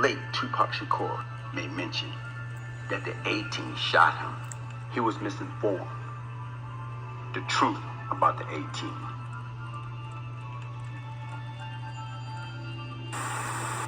late Tupac Shakur made mention that the A-Team shot him, he was misinformed. The truth about the A-Team.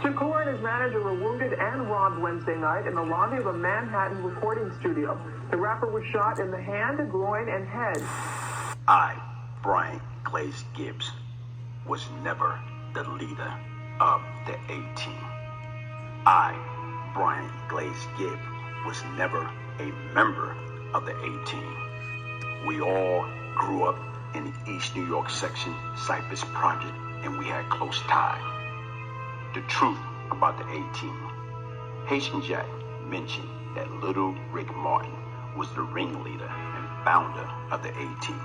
Shakur and his manager were wounded and robbed Wednesday night in the lobby of a Manhattan recording studio. The rapper was shot in the hand, groin, and head. I, Brian Glaze Gibbs, was never the leader of the A-Team. I, Brian Glaze Gibbs, was never a member of the A-Team. We all grew up in the East New York section Cypress Project, and we had close ties. The truth about the A-Team. Haitian Jack mentioned that Little Rick Martin was the ringleader and founder of the A-Team.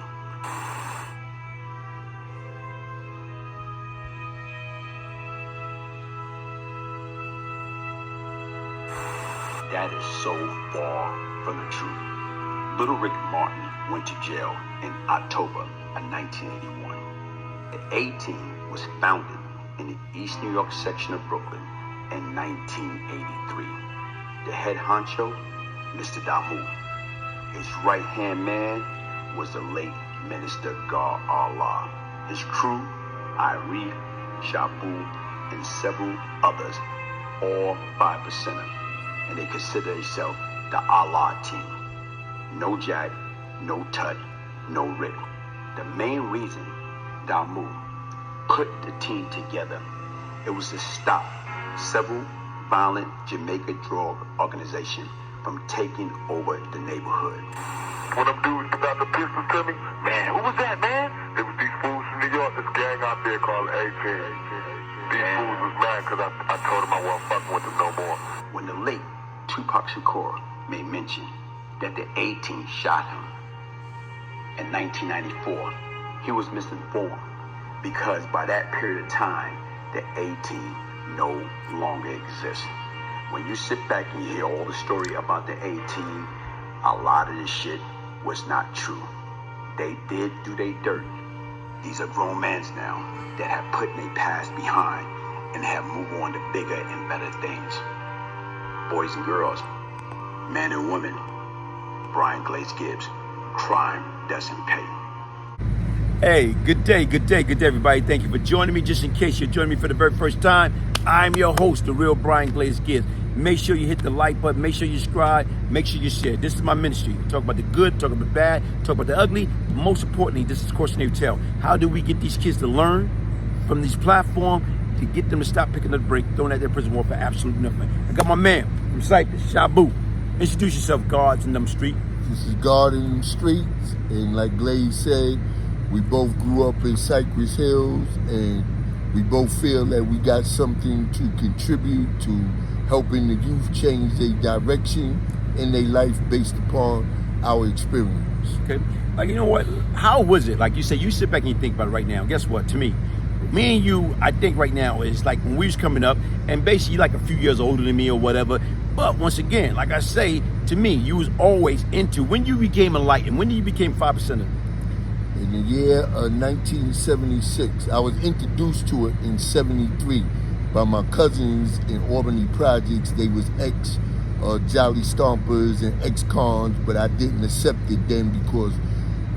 That is so far from the truth. Little Rick Martin went to jail in October of 1981. The A-Team was founded in the East New York section of Brooklyn in 1983. The head honcho, Mr. Damu. His right-hand man was the late Minister Gar Allah. His crew, Irie, Shabu, and several others, all 5%ers, and they consider themselves the Allah team. No Jack, no Tut, no Rick. The main reason Damu put the team together, it was to stop several violent Jamaica drug organizations from taking over the neighborhood. When them dudes got the pistols to me, man, who was that, man? It was these fools from New York, this gang out there called A-Team. These fools was mad because I told them I wasn't fucking with them no more. When the late Tupac Shakur made mention that the A-Team shot him in 1994, he was misinformed, because by that period of time, the A-Team no longer exists. When you sit back and you hear all the story about the A-Team, a lot of this shit was not true. They did do their dirt. These are grown men now that have put their past behind and have moved on to bigger and better things. Boys and girls, men and women, Brian Glaze Gibbs, crime doesn't pay. Hey, good day, everybody. Thank you for joining me. Just in case you're joining me for the very first time, I'm your host, the real Brian Glaze Gibbs. Make sure you hit the like button, make sure you subscribe, make sure you share. This is my ministry. We talk about the good, talk about the bad, talk about the ugly, but most importantly, this is Cautionary Tale. How do we get these kids to learn from these platforms to get them to stop picking up the break, throwing out their prison war for absolute nothing? I got my man from Cypress, Shabu. Introduce yourself, guards in them streets. This is God in them streets, and like Glaze said, we both grew up in Cypress Hills, and we both feel that we got something to contribute to helping the youth change their direction in their life based upon our experience. Okay, like, you know what? How was it? Like you said, you sit back and you think about it right now. Guess what? To me and you, I think right now is like when we was coming up, and basically you're like a few years older than me or whatever. But once again, like I say, to me, you was always into, when you became enlightened, when you became 5%er? In the year of 1976, I was introduced to it in 73 by my cousins in Albany Projects. They was ex-Jolly Stompers and ex-cons, but I didn't accept it then because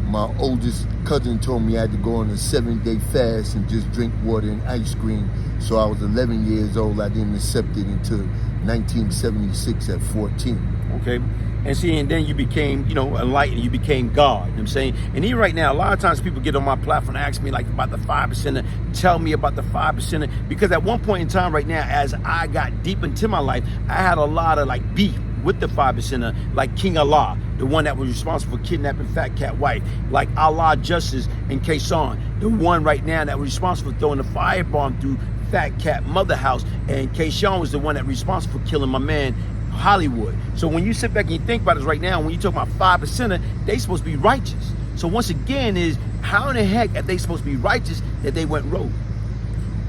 my oldest cousin told me I had to go on a 7-day fast and just drink water and ice cream. So I was 11 years old. I didn't accept it until 1976 at 14. Okay. And see, and then you became, enlightened, you became God, you know what I'm saying? And here right now, a lot of times people get on my platform and ask me like about the 5%er, tell me about the 5%er, because at one point in time right now, as I got deep into my life, I had a lot of like beef with the 5%er, like King Allah, the one that was responsible for kidnapping Fat Cat White, like Allah Justice and Kason, the one right now that was responsible for throwing the firebomb through Fat Cat Mother House, and Kason was the one that was responsible for killing my man Hollywood. So when you sit back and you think about it right now, when you talk about 5%er, they supposed to be righteous. So once again is, how in the heck are they supposed to be righteous that they went rogue?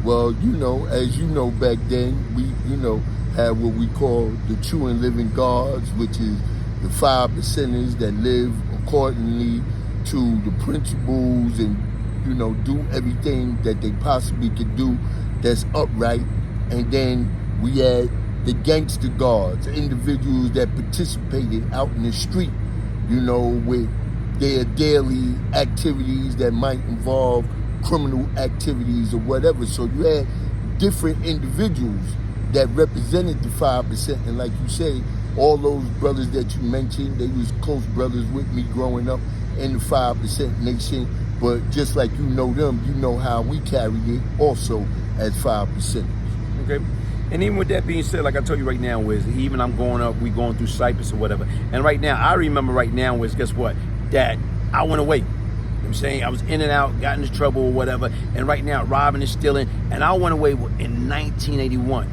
Well, as you know, back then, we, had what we call the true and living gods, which is the 5%ers that live accordingly to the principles and, do everything that they possibly could do that's upright. And then we had the gangster guards, individuals that participated out in the street, you know, with their daily activities that might involve criminal activities or whatever. So you had different individuals that represented the 5%. And like you say, all those brothers that you mentioned, they was close brothers with me growing up in the 5% Nation. But just like you know them, you know how we carried it also as 5%. Okay. And even with that being said, like I told you right now, is even I'm going up, we going through Cyprus or whatever. And right now, I remember right now is, guess what? That I went away. You know what I'm saying? I was in and out, got into trouble or whatever. And right now, robbing and stealing. And I went away in 1981,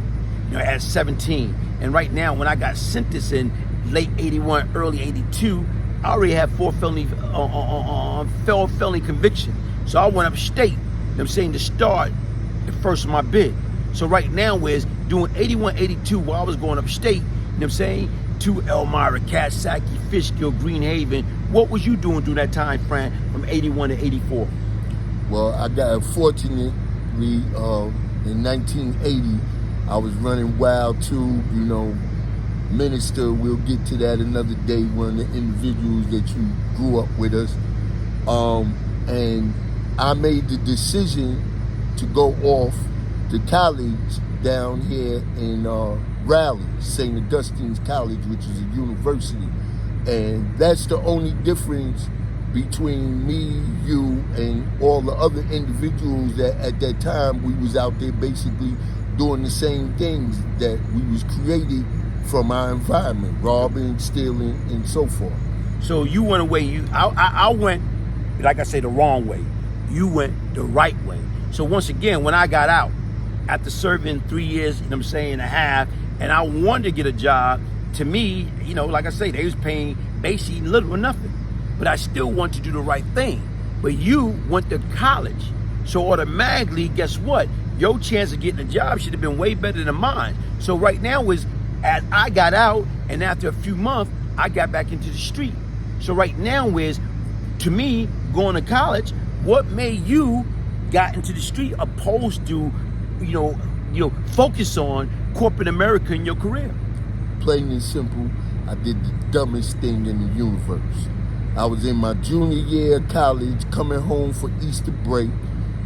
you know, at 17. And right now, when I got sentenced in late 81, early 82, I already had 4 felony conviction. So I went upstate, you know what I'm saying, to start the first of my bid. So right now, is doing 81, 82 while I was going upstate, you know what I'm saying, to Elmira, Coxsackie, Fishkill, Greenhaven. What was you doing during that time frame from 81 to 84? Well, I got fortunately in 1980, I was running Wild Tube, you know, Minister, we'll get to that another day, one of the individuals that you grew up with us. And I made the decision to go off to college down here in Raleigh, St. Augustine's College, which is a university. And that's the only difference between me, you, and all the other individuals that at that time we was out there basically doing the same things that we was created from our environment, robbing, stealing, and so forth. So you went away, I went, like I say, the wrong way. You went the right way. So once again, when I got out, after serving 3 years, you know what I'm saying, and a half, and I wanted to get a job, to me, you know, like I say, they was paying basically little or nothing. But I still want to do the right thing. But you went to college. So automatically, guess what? Your chance of getting a job should have been way better than mine. So right now is, as I got out, and after a few months, I got back into the street. So right now is, to me, going to college, what made you got into the street opposed to, you know, focus on corporate America in your career? Plain and simple, I did the dumbest thing in the universe. I was in my junior year of college, coming home for Easter break.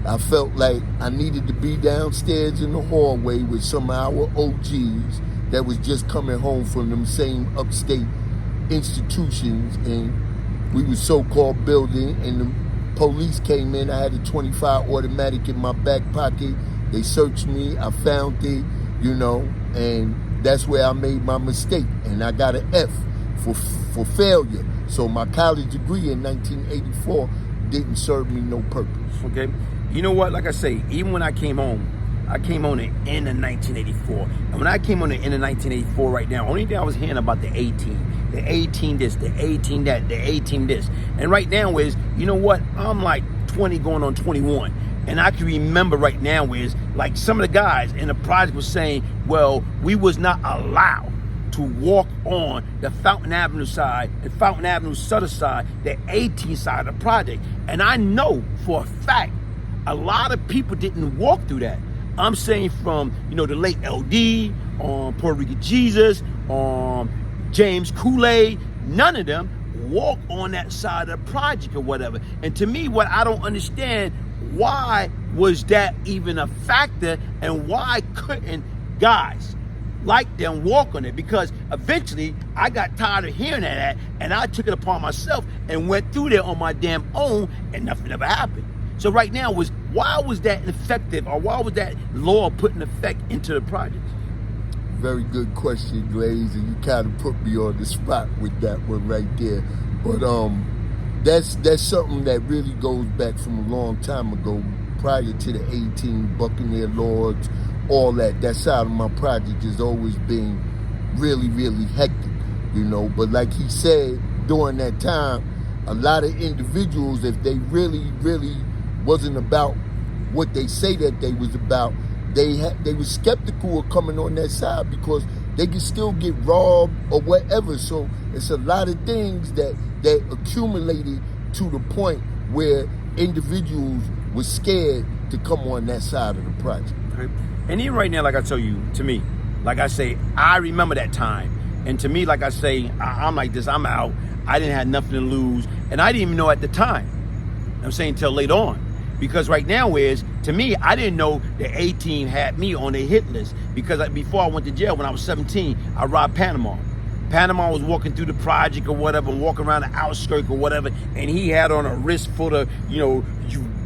I felt like I needed to be downstairs in the hallway with some of our OGs that was just coming home from them same upstate institutions, and we was so-called building, and the police came in. I had a 25 automatic in my back pocket. They searched me, I found it, you know, and that's where I made my mistake, and I got an F for failure. So my college degree in 1984 didn't serve me no purpose. Okay, you know what? Like I say, even when I came home the end of 1984, and when I came on the end of 1984, right now, only thing I was hearing about the 18 this, the 18 that, the 18 this, and right now is, you know what? I'm like 20 going on 21. And I can remember right now is, like, some of the guys in the project was saying, well, we was not allowed to walk on the Fountain Avenue side, the Fountain Avenue Sutter side, the 18 side of the project. And I know for a fact, a lot of people didn't walk through that. I'm saying from, you know, the late LD, Puerto Rican Jesus, James Kool-Aid, none of them walk on that side of the project or whatever. And to me, what I don't understand, why was that even a factor, and why couldn't guys like them walk on it? Because eventually I got tired of hearing that, and I took it upon myself and went through there on my damn own, and nothing ever happened. So right now was, why was that effective, or why was that law put in effect into the project? Very good question, Glaze, and you kind of put me on the spot with that one right there. But that's something that really goes back from a long time ago, prior to the 18 Buccaneer Lords, all that. That side of my project has always been really, really hectic, you know. But like he said, during that time, a lot of individuals, if they really, really wasn't about what they say that they was about, they were skeptical of coming on that side because they could still get robbed or whatever. So it's a lot of things that accumulated to the point where individuals were scared to come on that side of the project. Okay. And even right now, like I tell you, to me, like I say, I remember that time. And to me, like I say, I'm like this, I'm out. I didn't have nothing to lose. And I didn't even know at the time. I'm saying till later on. Because right now to me, I didn't know the A-Team had me on their hit list. Because before I went to jail, when I was 17, I robbed Panama. Panama was walking through the project or whatever, walking around the outskirts or whatever, and he had on a wrist full of,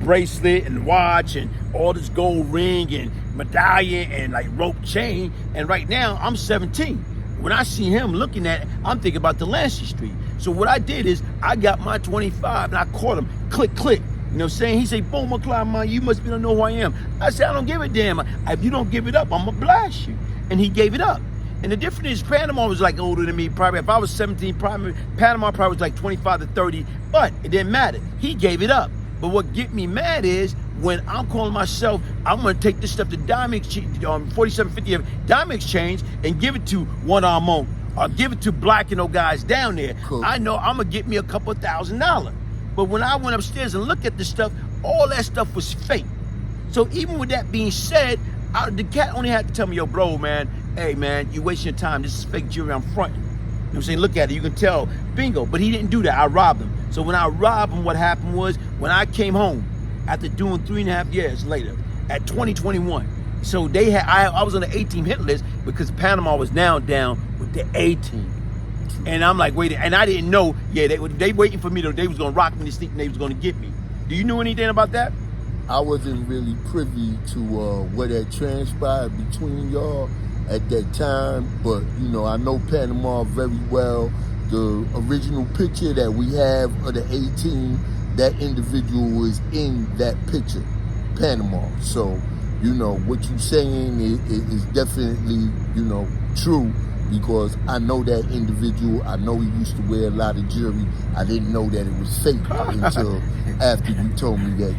bracelet and watch and all this gold ring and medallion and like rope chain. And right now, I'm 17. When I see him looking at it, I'm thinking about Delancey Street. So what I did is I got my 25 and I caught him, click, click. You know what I'm saying? He said, boom, McCloud, man, you must be don't know who I am. I said, I don't give a damn. If you don't give it up, I'm going to blast you. And he gave it up. And the difference is Panama was like older than me. Probably if I was 17, Panama probably was like 25 to 30. But it didn't matter. He gave it up. But what get me mad is when I'm calling myself, I'm going to take this stuff to Diamond 4750 of Diamond Exchange and give it to One Armon or give it to Black and those guys down there. Cool. I know I'm going to get me a couple $1,000s. But when I went upstairs and looked at the stuff, all that stuff was fake. So even with that being said, the cat only had to tell me, yo, bro, man, hey, man, you wasting your time. This is fake jewelry I'm fronting. You know what I'm saying? Look at it. You can tell. Bingo. But he didn't do that. I robbed him. So when I robbed him, what happened was when I came home after doing 3.5 years later at 2021, so they had I was on the A-Team hit list because Panama was now down with the A-Team. And I'm like, wait, and I didn't know, they waiting for me, they was going to rock me to sleep and they was going to get me. Do you know anything about that? I wasn't really privy to what had transpired between y'all at that time, but I know Panama very well. The original picture that we have of the A-Team, that individual was in that picture, Panama. So, what you're saying is definitely, true, because I know that individual. I know he used to wear a lot of jewelry. I didn't know that it was fake until after you told me that,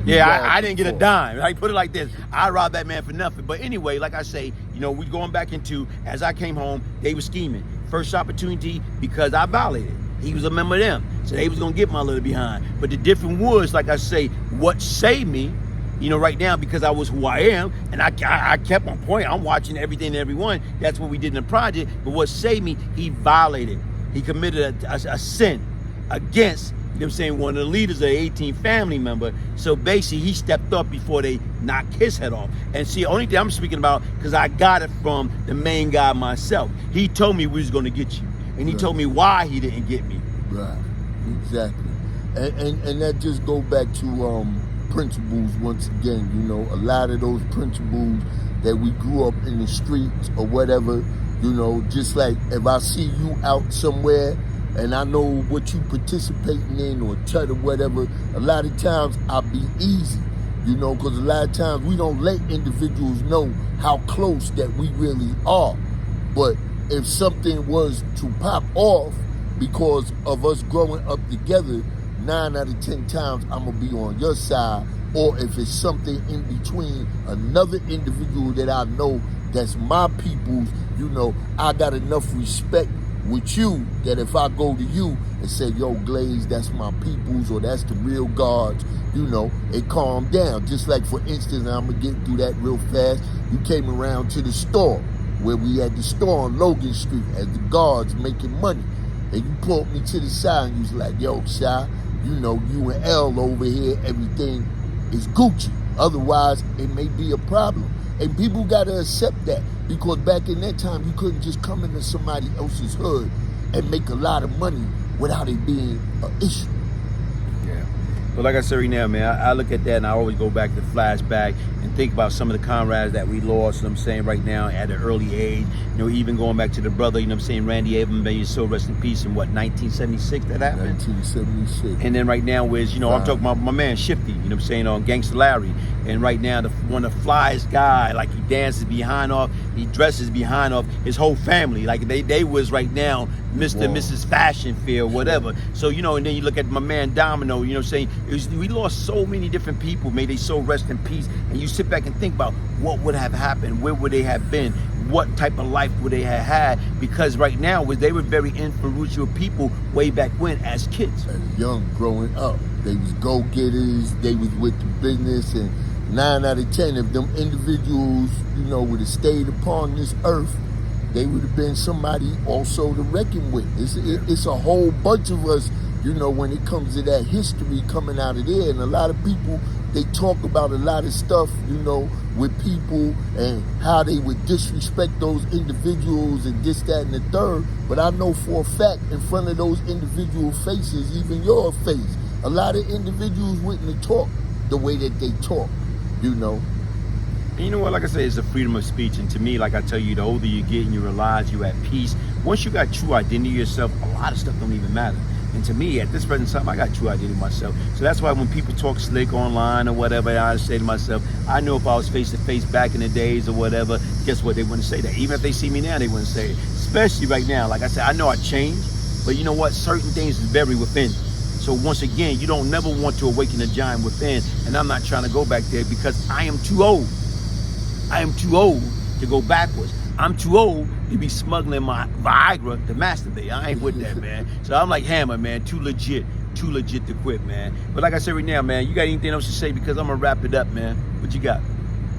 Yeah, I didn't get a dime. I put it like this. I robbed that man for nothing. But anyway, like I say, we going back into, as I came home, they were scheming. First opportunity, because I violated. He was a member of them. So they was going to get my little behind. But the difference was, like I say, what saved me, right now, because I was who I am, and I kept on point. I'm watching everything and everyone. That's what we did in the project. But what saved me, he violated. He committed a sin against, one of the leaders of the 18 family member. So basically, he stepped up before they knocked his head off. And see, the only thing I'm speaking about, because I got it from the main guy myself. He told me we was going to get you. And he told me why he didn't get me. Right, exactly. And that just go back to principles once again. A lot of those principles that we grew up in the streets or whatever, just like if I see you out somewhere and I know what you participating in or touch or whatever, a lot of times I'll be easy, because a lot of times we don't let individuals know how close that we really are. But if something was to pop off because of us growing up together, 9 out of 10 times I'm gonna be on your side. Or if it's something in between another individual that I know that's my people's, I got enough respect with you that if I go to you and say, yo, Glaze, that's my people's, or that's the real guards, it calmed down. Just like, for instance, I'm gonna get through that real fast. You came around to the store where we had the store on Logan Street as the guards making money. And you pulled me to the side and you was like, yo, Shy, you and L over here, everything is Gucci. Otherwise, it may be a problem. And people got to accept that, because back in that time, you couldn't just come into somebody else's hood and make a lot of money without it being an issue. Yeah. But like I said right now, man, I look at that and I always go back to flashback and think about some of the comrades that we lost, right now at an early age. Even going back to the brother, Randy Avon, may his soul rest in peace, in 1976 that happened? 1976. And then right now is, I'm talking about my man Shifty, on Gangsta Larry. And right now, one of the flyest guy, like he dances behind off, he dresses behind off his whole family. Like they was right now Mr. and Mrs. Fashion Field, whatever. So, and then you look at my man Domino, we lost so many different people, may they soul rest in peace. And you sit back and think about what would have happened, where would they have been, what type of life would they have had, because right now they were very influential people way back when as kids. As young, growing up, they was go-getters, they was with the business, and 9 out of 10, if them individuals, you know, would have stayed upon this earth, they would have been somebody also to reckon with. It's a whole bunch of us, you know, when it comes to that history coming out of there. And a lot of people, they talk about a lot of stuff, you know, with people and how they would disrespect those individuals and this, that, and the third. But I know for a fact, in front of those individual faces, even your face, a lot of individuals wouldn't talk the way that they talk, you know. And you know what, like I said, it's a freedom of speech. And to me, like I tell you, the older you get and you realize you're at peace, once you got true identity of yourself, a lot of stuff don't even matter. And to me, at this present time, I got true identity of myself. So that's why when people talk slick online or whatever, I say to myself, I know if I was face to face back in the days or whatever, guess what? They wouldn't say that. Even if they see me now, they wouldn't say it. Especially right now. Like I said, I know I changed, but you know what? Certain things is buried within. So once again, you don't never want to awaken a giant within. And I'm not trying to go back there because I am too old. I am too old to go backwards. I'm too old to be smuggling my Viagra to masturbate. I ain't with that, man. So I'm like Hammer, man. Too legit to quit, man. But like I said right now, man, you got anything else to say? Because I'm gonna wrap it up, man. What you got?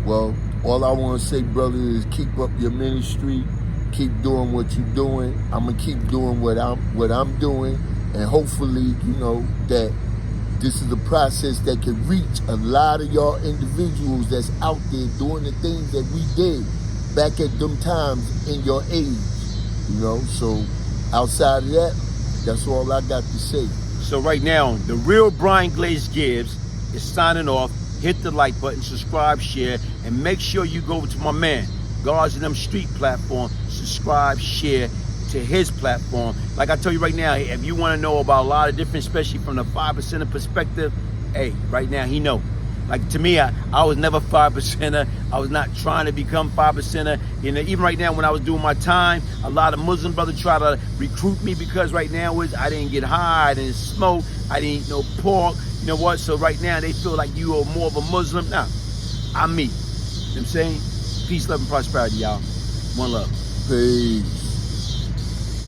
Well, all I want to say, brother, is keep up your ministry. Keep doing what you're doing. I'm gonna keep doing what I'm doing, and hopefully, you know, that this is a process that can reach a lot of y'all individuals that's out there doing the things that we did back at them times in your age, you know. So outside of that, that's all I got to say. So right now, the real Brian Glaze Gibbs is signing off. Hit the like button, subscribe, share, and make sure you go to my man, Guards in Them Street platform, subscribe, share to his platform. Like I tell you right now, if you want to know about a lot of different, especially from the 5%er perspective, hey, right now he know. Like to me, I was never 5%er. I was not trying to become 5%er. You know, even right now when I was doing my time, a lot of Muslim brothers try to recruit me because right now I didn't get high, I didn't smoke, I didn't eat no pork. You know what? So right now they feel like you are more of a Muslim. Nah, I'm me. You know what I'm saying? Peace, love, and prosperity, y'all. One love. Peace.